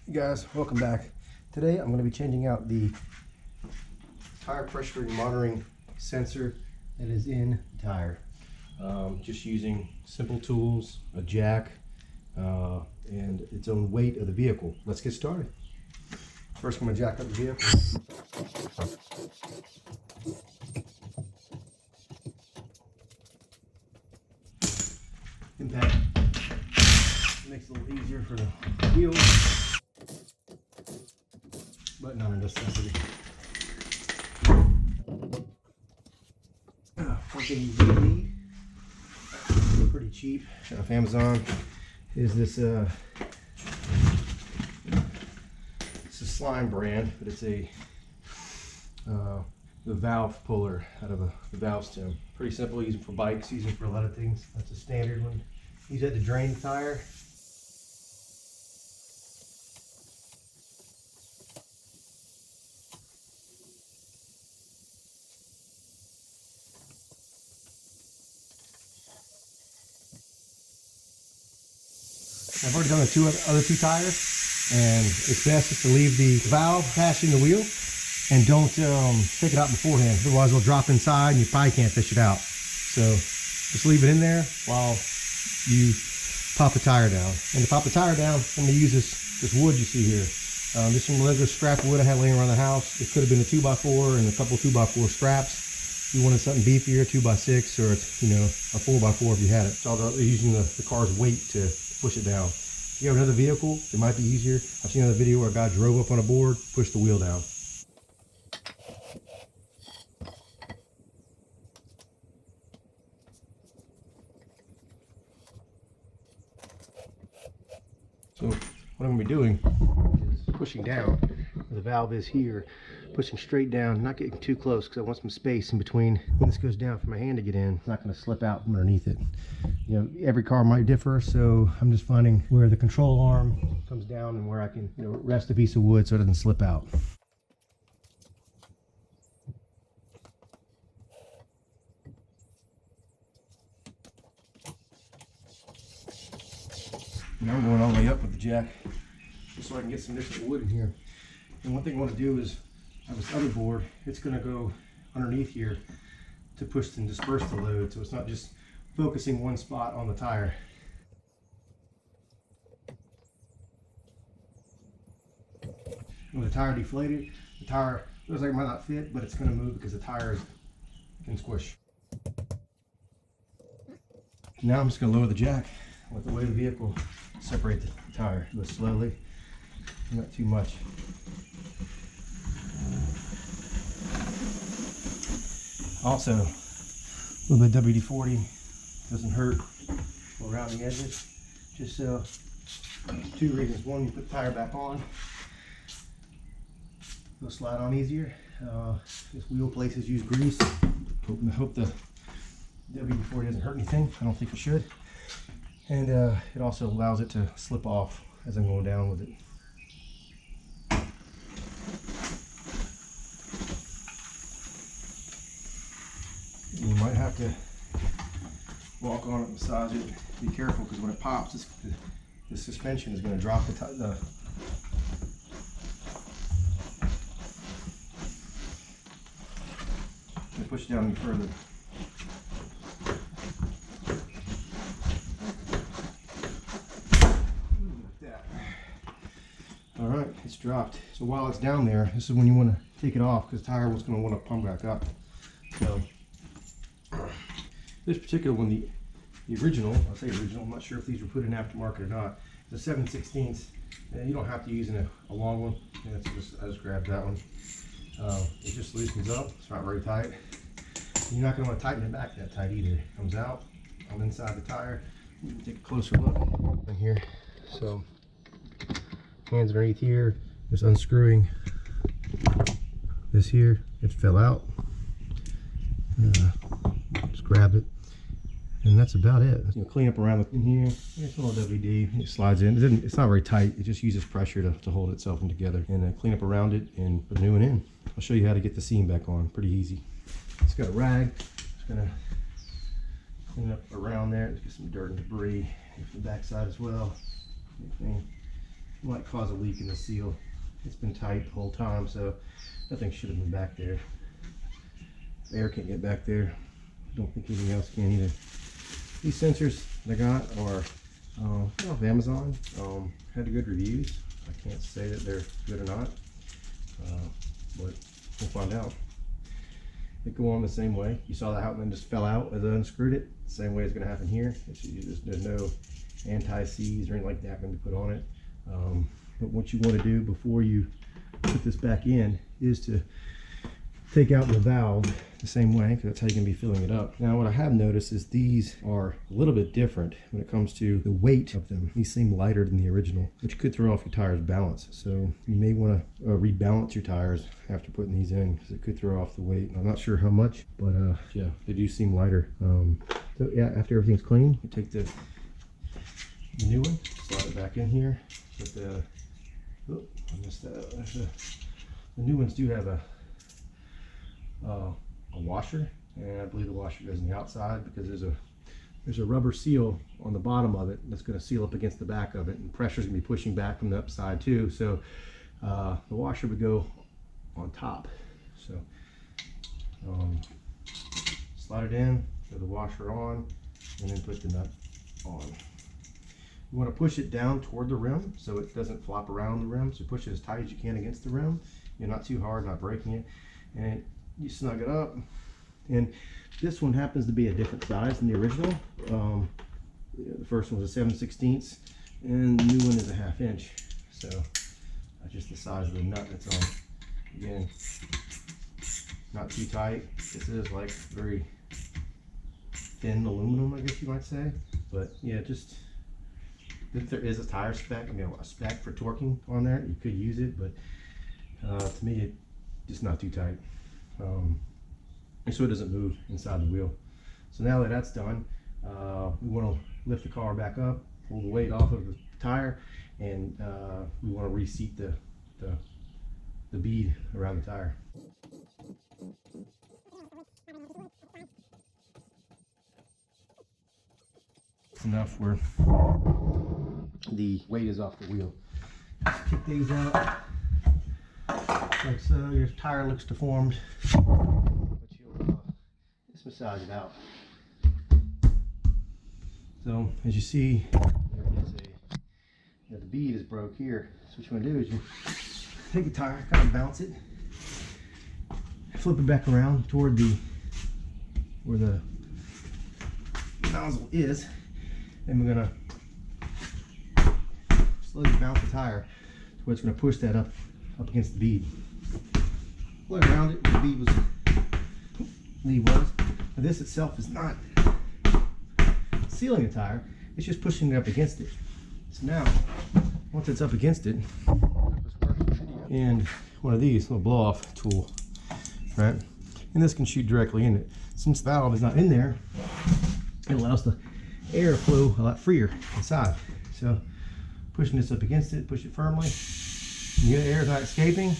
Hey guys, welcome back. Today I'm going to be changing out the tire pressure monitoring sensor that is in the tire. Just using simple tools, a jack, and its own weight of the vehicle. Let's get started. First I'm going to jack up the vehicle. Impact makes it a little easier for the wheels, but not a necessity. One thing you really need, pretty cheap, off Amazon, is this. It's a Slime brand, but it's a the valve puller out of the valve stem. Pretty simple, use it for bikes, use it for a lot of things. That's a standard one. Use that to drain the tire. I've already done the other two tires, and it's best just to leave the valve passing the wheel and don't take it out beforehand. Otherwise it'll drop inside and you probably can't fish it out. So just leave it in there while you pop the tire down. And to pop the tire down, I'm going to use this wood you see here. Just some regular scrap wood I had laying around the house. It could have been a 2x4 and a couple 2x4 straps. If you wanted something beefier, 2x6, or a 4x4 if you had it. So using the car's weight to push it down. If you have another vehicle, it might be easier. I've seen another video where a guy drove up on a board, pushed the wheel down. So what I'm going to be doing is pushing down where the valve is here, pushing straight down, not getting too close because I want some space in between when this goes down for my hand to get in. It's not going to slip out from underneath it. Every car might differ, so I'm just finding where the control arm comes down and where I can rest a piece of wood so it doesn't slip out. Now I'm going all the way up with the jack just so I can get some different wood in here. And one thing I want to do is I have this other board. It's going to go underneath here to push and disperse the load, so it's not just focusing one spot on the tire. With the tire deflated, the tire looks like it might not fit, but it's going to move because the tires can squish. Now I'm just going to lower the jack with the weight of the vehicle, separate the tire. Go slowly, not too much. Also, a little bit of WD-40 doesn't hurt around the edges. Just two reasons. One, you put the tire back on, it'll slide on easier. This wheel places use grease. Hope the WD-40 doesn't hurt anything. I don't think it should. And it also allows it to slip off as I'm going down with it. You might have to walk on it, massage it. Be careful because when it pops, the suspension is going to drop the and push it down any further. All right, it's dropped. So while it's down there, this is when you want to take it off because the tire was going to want to pump back up. So this particular one, the original, I'll say original, I'm not sure if these were put in aftermarket or not, the 7/16. You don't have to use a long one. I just grabbed that one. It just loosens up. It's not very tight. You're not going to want to tighten it back that tight either. It comes out on the inside of the tire. You can take a closer look in here. So hands underneath here, just unscrewing this here. It fell out. Just grab it, and that's about it. Clean up around in here. There's a little WD. It slides in. It's not very tight. It just uses pressure to hold itself in together. And clean up around it and put a new one in. I'll show you how to get the seam back on. Pretty easy. It's got a rag. Just gonna clean up around there. Let's get some dirt and debris. The back side as well. might cause a leak in the seal. It's been tight the whole time, so nothing should have been back there. Air can't get back there. I don't think anything else can either. These sensors I got are off Amazon. Had good reviews. I can't say that they're good or not, but we'll find out. They go on the same way. You saw that how it then just fell out as I unscrewed it. Same way it's going to happen here. There's no anti-seize or anything like that going to be put on it. But what you want to do before you put this back in is to take out the valve the same way, because that's how you're going to be filling it up. Now what I have noticed is these are a little bit different when it comes to the weight of them. These seem lighter than the original, which could throw off your tire's balance. So you may want to rebalance your tires after putting these in, because it could throw off the weight. I'm not sure how much, but yeah, they do seem lighter. So yeah, after everything's clean, you take the new one, slide it back in here. But I missed that. The new ones do have a washer, and I believe the washer goes on the outside, because there's a rubber seal on the bottom of it that's going to seal up against the back of it, and pressure's going to be pushing back from the upside too. So the washer would go on top. So slide it in, throw the washer on, and then put the nut on. You want to push it down toward the rim so it doesn't flop around the rim. So push it as tight as you can against the rim. You're not too hard, not breaking it, and you snug it up. And this one happens to be a different size than the original. The first one was a 7/16, and the new one is a 1/2 inch. So that's just the size of the nut that's on. Again, not too tight. This is like very thin aluminum, I guess you might say. But yeah, just if there is a tire spec, a spec for torquing on there, you could use it. But to me, it's just not too tight. So it doesn't move inside the wheel. So now that that's done, we want to lift the car back up, pull the weight off of the tire, and we want to reseat the bead around the tire. It's enough where the weight is off the wheel. Just kick these out like so. Your tire looks deformed, but you'll just massage it out. So as you see, there is the bead is broke here. So what you want to do is you take the tire, kind of bounce it, flip it back around toward where the nozzle is, and we're gonna slowly bounce the tire to where it's gonna push that up against the bead. Plug around it where the lead was. Now this itself is not sealing the tire, it's just pushing it up against it. So now, once it's up against it, and one of these little blow off tool, right? And this can shoot directly in it. Since the valve is not in there, it allows the air to flow a lot freer inside. So pushing this up against it, push it firmly. You get air is not escaping.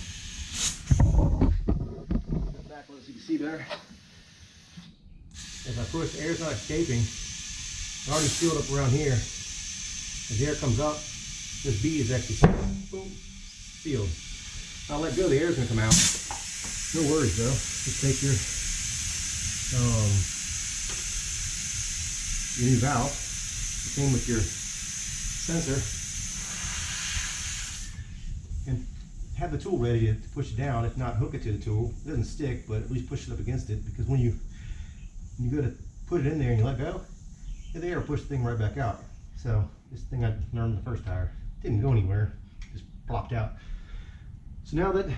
Back so you can see better. As I push, air is not escaping. It's already sealed up around here. As the air comes up, this bead is actually sealed. Boom, sealed. I'll let go, the air is going to come out. No worries though. Just take your new valve, the same with your sensor, and have the tool ready to push it down. If not, hook it to the tool. It doesn't stick, but at least push it up against it, because when you go to put it in there and you let go, the air will push the thing right back out. So this thing I learned the first tire, didn't go anywhere, just plopped out. So now that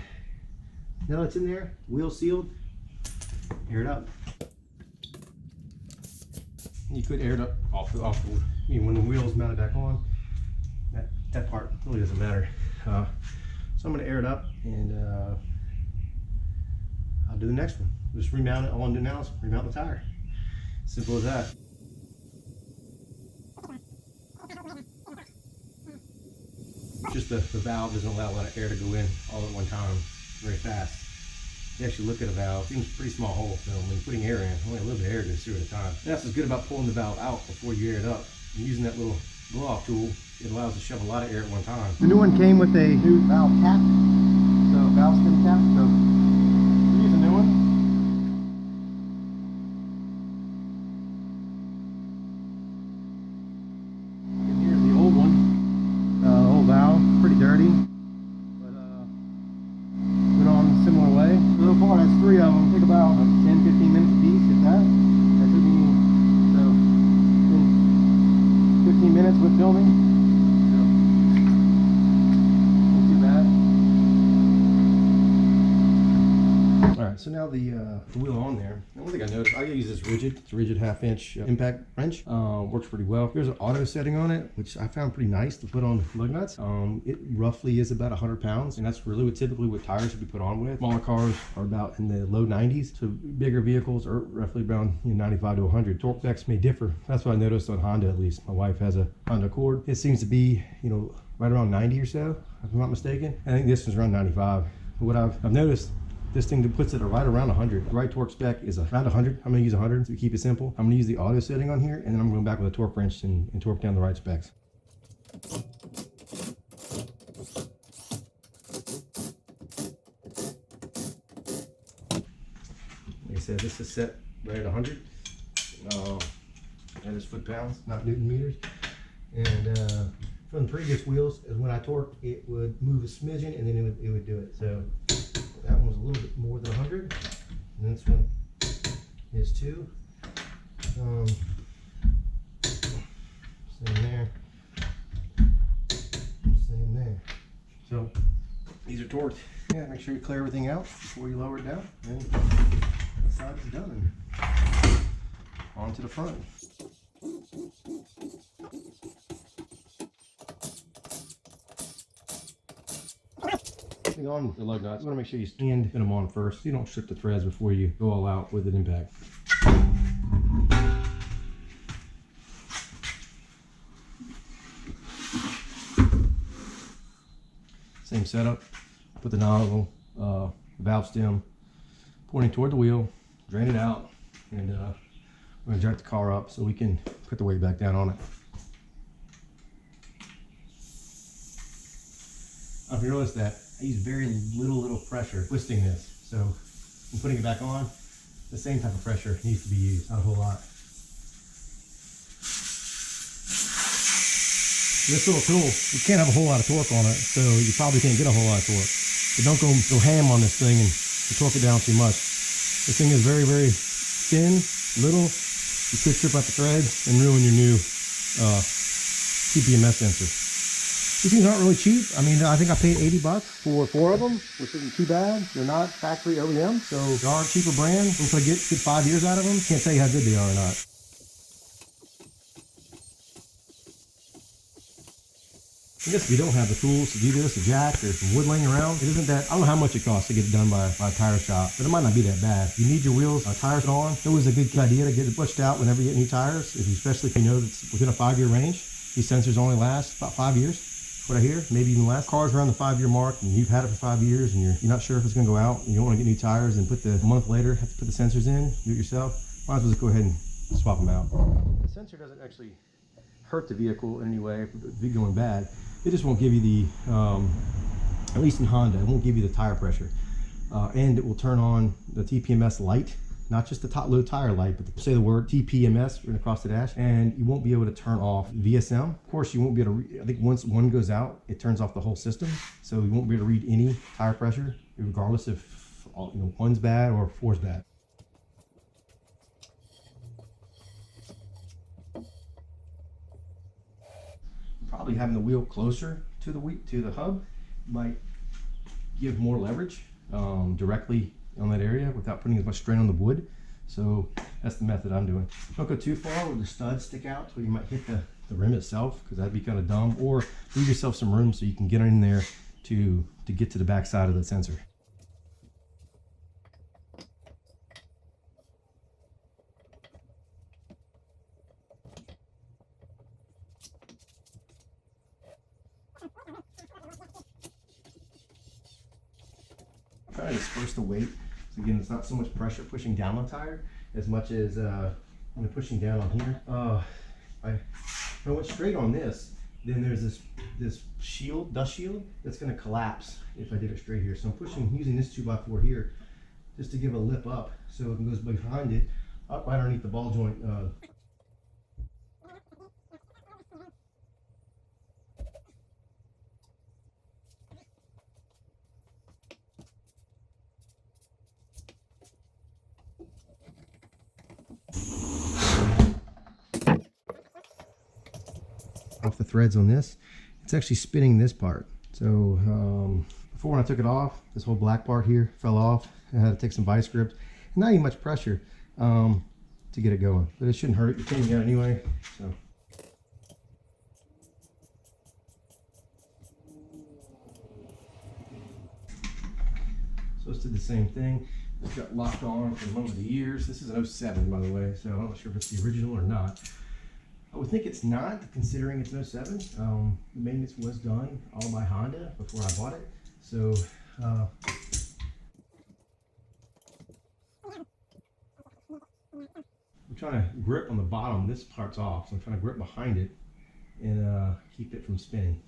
it's in there, wheel sealed, air it up. You could air it up off the when the wheel is mounted back on. That part really doesn't matter. So I'm going to air it up, and I'll do the next one. Just remount it. All I'm doing now is remount the tire. Simple as that. Just the valve doesn't allow a lot of air to go in all at one time very fast. You actually look at a valve, it's a pretty small hole, so when you're putting air in, only a little bit of air goes through at a time. And that's what's good about pulling the valve out before you air it up. And using that little blow-off tool it allows to shove a lot of air at one time. The new one came with a new valve cap, so valve stem cap, so here's a new one. And here's the old one, old valve, pretty dirty, but went on a similar way. So far that's 3 of them, take about 10-15 minutes a piece, if that. That took me, so, 15 minutes with filming. So now the wheel on there. And one thing I noticed, I use this rigid, it's a rigid 1/2" impact wrench. Works pretty well. There's an auto setting on it, which I found pretty nice to put on lug nuts. It roughly is about 100 pounds, and that's really what typically what tires should be put on with. Smaller cars are about in the low 90s, so bigger vehicles are roughly around 95 to 100. Torque specs may differ. That's what I noticed on Honda, at least. My wife has a Honda Accord. It seems to be, right around 90 or so, if I'm not mistaken. I think this one's around 95. But what I've noticed, this thing puts it right around 100. The right torque spec is around 100. I'm going to use 100 to keep it simple. I'm going to use the auto setting on here, and then I'm going back with a torque wrench and torque down the right specs. Like I said, this is set right at 100. That is foot-pounds, not Newton meters. And from the previous wheels, when I torqued, it would move a smidgen, and then it would do it. So that one was a little bit more than 100, and this one is 2. Same there, same there. So these are torqued. Yeah, make sure you clear everything out before you lower it down, and the side is done. On to the front. On the lug nuts, you want to make sure you stand them on first so you don't strip the threads before you go all out with an impact. Same setup. Put the nozzle, valve stem pointing toward the wheel, drain it out, and we're going to jack the car up so we can put the weight back down on it. If you notice that, I use very little pressure twisting this. So when putting it back on, the same type of pressure needs to be used, not a whole lot. This little tool, you can't have a whole lot of torque on it, so you probably can't get a whole lot of torque. But don't go ham on this thing and torque it down too much. This thing is very thin, little. You could strip out the threads and ruin your new TPMS sensor. These things aren't really cheap. I mean, I think I paid 80 bucks for 4 of them, which isn't too bad. They're not factory OEM, so they are a cheaper brand. If I get good 5 years out of them, can't tell you how good they are or not. I guess if you don't have the tools to do this, a jack or some wood laying around, it isn't that, I don't know how much it costs to get it done by a tire shop, but it might not be that bad. You need your wheels, tires on. It's always a good idea to get it pushed out whenever you get new tires, especially if you know it's within a 5-year range. These sensors only last about 5 years. What I hear, maybe even less. Cars around the 5-year mark, and you've had it for 5 years, and you're not sure if it's going to go out, and you don't want to get new tires, and a month later have to put the sensors in, do it yourself. Might as well just go ahead and swap them out. The sensor doesn't actually hurt the vehicle in any way if it's going bad. It just won't give you the, at least in Honda, it won't give you the tire pressure, and it will turn on the TPMS light. Not just the top low tire light, but say the word TPMS written across the dash, and you won't be able to turn off VSM. Of course, you won't be able to, I think once one goes out, it turns off the whole system. So you won't be able to read any tire pressure, regardless if one's bad or 4's bad. Probably having the wheel closer to the hub might give more leverage directly on that area without putting as much strain on the wood. So that's the method I'm doing. Don't go too far where the studs stick out, so you might hit the rim itself, because that'd be kind of dumb. Or leave yourself some room so you can get in there to get to the back side of the sensor. Try to disperse the weight. So again, it's not so much pressure pushing down the tire as much as pushing down on here. If I went straight on this, then there's this shield, dust shield, that's going to collapse if I did it straight here. So I'm using this 2x4 here just to give a lip up so it goes behind it, up right underneath the ball joint. Off the threads on this, it's actually spinning this part. So before, when I took it off, this whole black part here fell off. I had to take some vice grips, and not even much pressure to get it going, but it shouldn't hurt. You're changing out anyway. So this did the same thing. It got locked on from over the years. This is an 07, by the way, so I'm not sure if it's the original or not. I would think it's not, considering it's an 07. The maintenance was done all by Honda before I bought it. So I'm trying to grip on the bottom. This part's off, so I'm trying to grip behind it and keep it from spinning.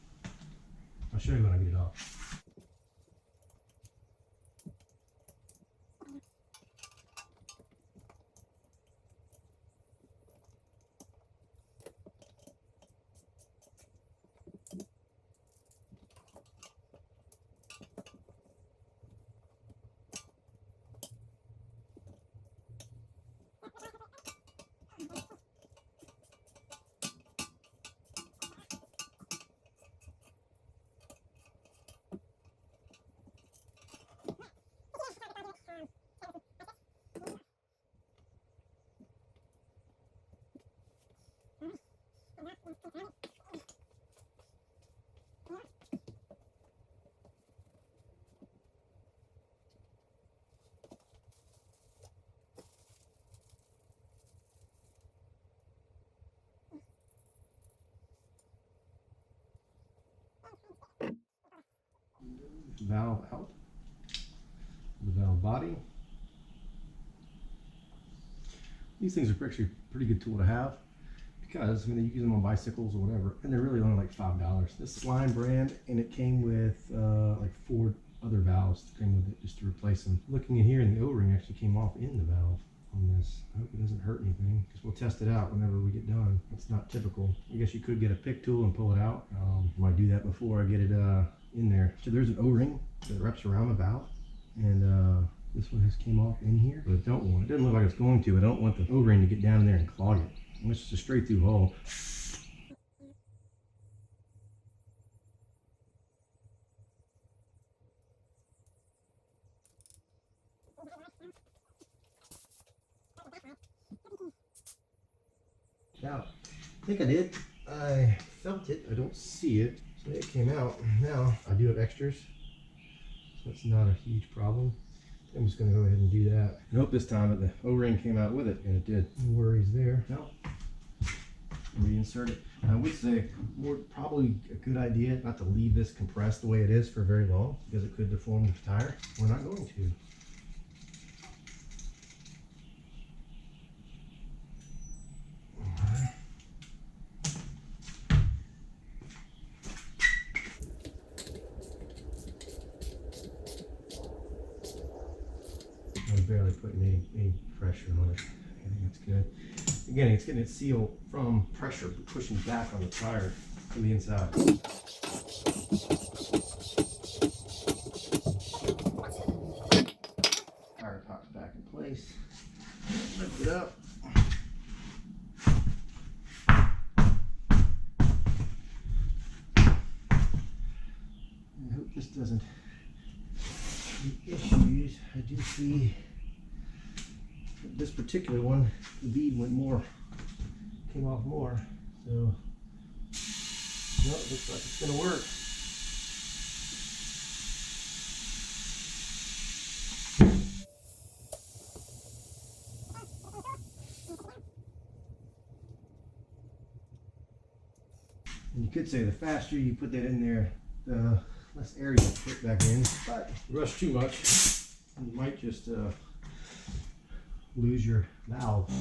I'll show you when I get it off. Valve out, the valve body. These things are actually a pretty good tool to have because you use them on bicycles or whatever, and they're really only like $5. This Slime brand, and it came with like 4 other valves that came with it just to replace them. Looking in here, and the O-ring actually came off in the valve on this. I hope it doesn't hurt anything, because we'll test it out whenever we get done. It's not typical. I guess you could get a pick tool and pull it out. I might do that before I get it in there. So there's an O-ring that wraps around the valve, and this one just came off in here, but I don't want it. Doesn't look like it's going to. I don't want the O-ring to get down in there and clog it. It's just a straight through hole. Now, I think I did. I felt it. I don't see it. So it came out. Now I do have extras, so it's not a huge problem. I'm just going to go ahead and do that. Nope, this time the O-ring came out with it, and it did. No worries there. Now, reinsert it. I would say probably a good idea not to leave this compressed the way it is for very long, because it could deform the tire. We're not going to. I'm barely putting any pressure on it. I think that's good. Again, it's getting its seal from pressure pushing back on the tire from the inside. Tire pops back in place. Lift it up. I hope this doesn't be issues. I do see this particular one, the bead came off more. So, no, it looks like it's going to work. And you could say the faster you put that in there, the less air you put back in. But if you rush too much, you might just lose your valve.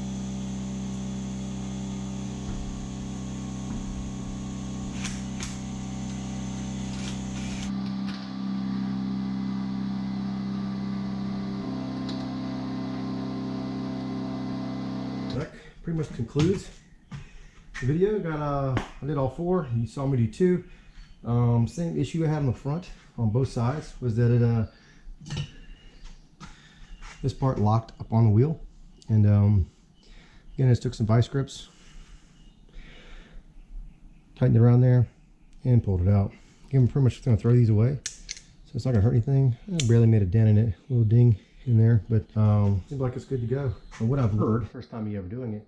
pretty much concludes the video. I did all 4. You saw me do 2. Same issue I had on the front on both sides was that this part locked up on the wheel, and again, I just took some vice grips, tightened it around there, and pulled it out. Again, I'm pretty much going to throw these away, so it's not going to hurt anything. I barely made a dent in it, a little ding in there, but seems like it's good to go. And what I've heard, first time you ever doing it,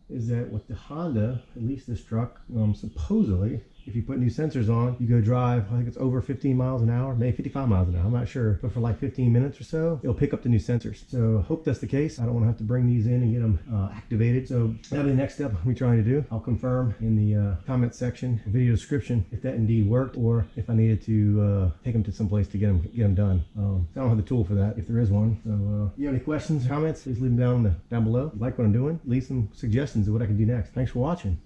is that with the Honda, at least this truck, supposedly, if you put new sensors on, you go drive, I think it's over 15 miles an hour, maybe 55 miles an hour, I'm not sure, but for like 15 minutes or so, it'll pick up the new sensors. So I hope that's the case. I don't want to have to bring these in and get them activated. So that'll be the next step we're trying to do. I'll confirm in the comment section, video description, if that indeed worked, or if I needed to take them to some place to get them done. I don't have the tool for that, if there is one. So if you have any questions, comments, please leave them down below. If you like what I'm doing, leave some suggestions of what I can do next. Thanks for watching.